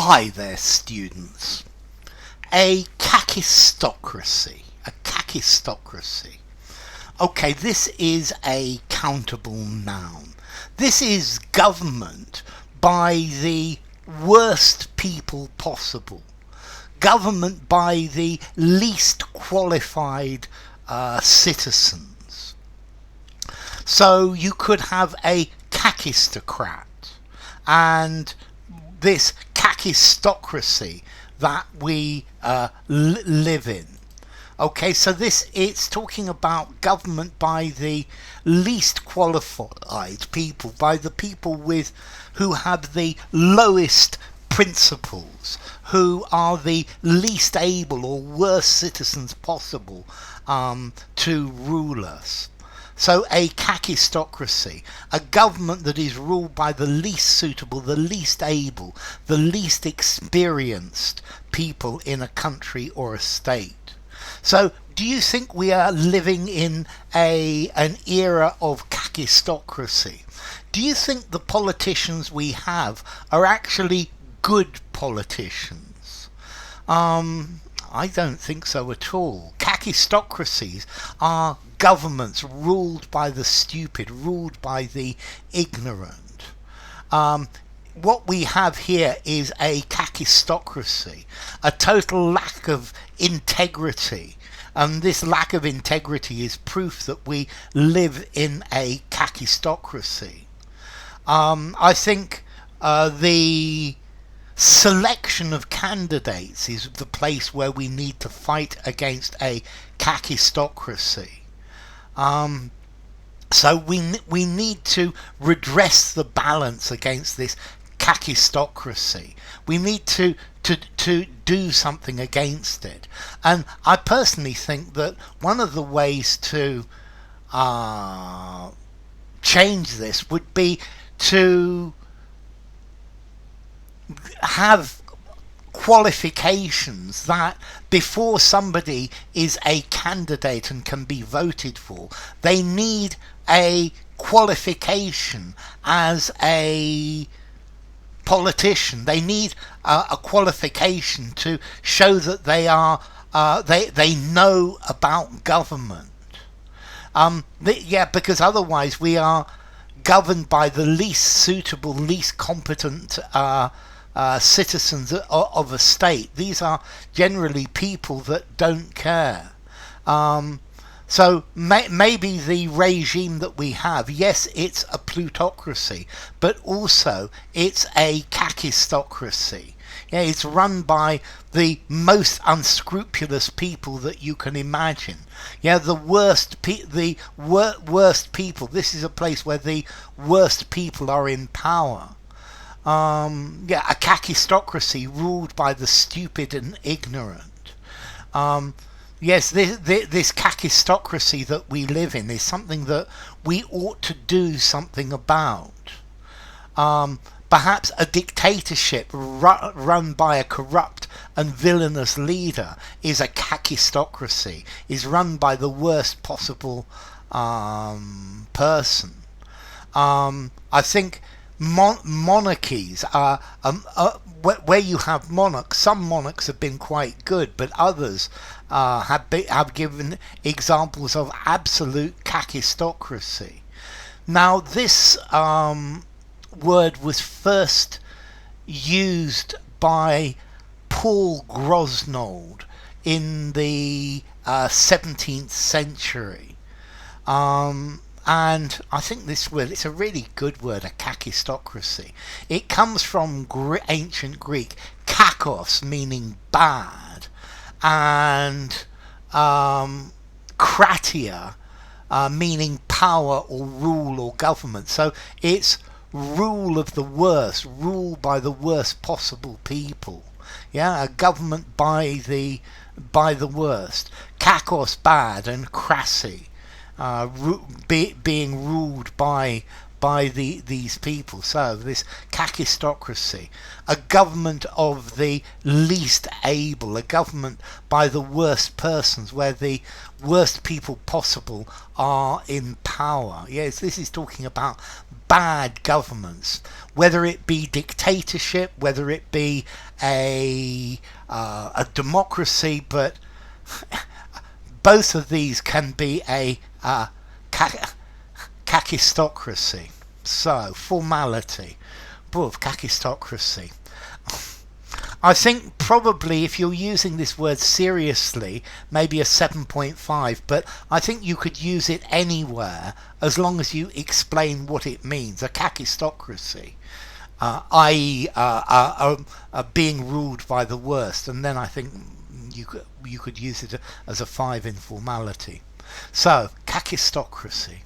Hi there, students. A kakistocracy. A kakistocracy. Okay, this is a countable noun. This is government by the worst people possible. Government by the least qualified citizens. So you could have a kakistocrat, and this kakistocracy that we live in. Okay, so it's talking about government by the least qualified people, by the people who have the lowest principles, who are the least able or worst citizens possible to rule us. So a kakistocracy, a government that is ruled by the least suitable, the least able, the least experienced people in a country or a state. So do you think we are living in an era of kakistocracy? Do you think the politicians we have are actually good politicians? I don't think so at all. Kakistocracies are governments ruled by the stupid, ruled by the ignorant. What we have here is a kakistocracy, a total lack of integrity. And this lack of integrity is proof that we live in a kakistocracy. I think the selection of candidates is the place where we need to fight against a kakistocracy. So we need to redress the balance against this kakistocracy. We need to do something against it. And I personally think that one of the ways to change this would be to have qualifications that before somebody is a candidate and can be voted for, they need a qualification as a politician. They need a qualification to show that they are they know about government. Because otherwise we are governed by the least suitable, least competent citizens of a state. These are generally people that don't care. So maybe the regime that we have, yes, it's a plutocracy, but also it's a kakistocracy. Yeah, it's run by the most unscrupulous people that you can imagine. Yeah, the worst people. This is a place where the worst people are in power. A kakistocracy ruled by the stupid and ignorant. Yes, this kakistocracy that we live in is something that we ought to do something about. Perhaps a dictatorship run by a corrupt and villainous leader is a kakistocracy, is run by the worst possible person. I think monarchies are where you have monarchs. Some monarchs have been quite good, but others have given examples of absolute kakistocracy. Now this word was first used by Paul Grosnold in the 17th century. And I think this word, it's a really good word, a kakistocracy. It comes from ancient Greek, kakos, meaning bad, and kratia, meaning power or rule or government. So it's rule of the worst, rule by the worst possible people. Yeah, a government by the worst. Kakos, bad, and krasi, being ruled by by these people. So this kakistocracy, a government of the least able, a government by the worst persons, where the worst people possible are in power. Yes, this is talking about bad governments, whether it be dictatorship, whether it be a democracy, but both of these can be a kakistocracy. So, formality. Kakistocracy. I think probably if you're using this word seriously, maybe a 7.5, but I think you could use it anywhere as long as you explain what it means. A kakistocracy, i.e. Being ruled by the worst, and then I think you could use it as a 5 in formality. So, kakistocracy.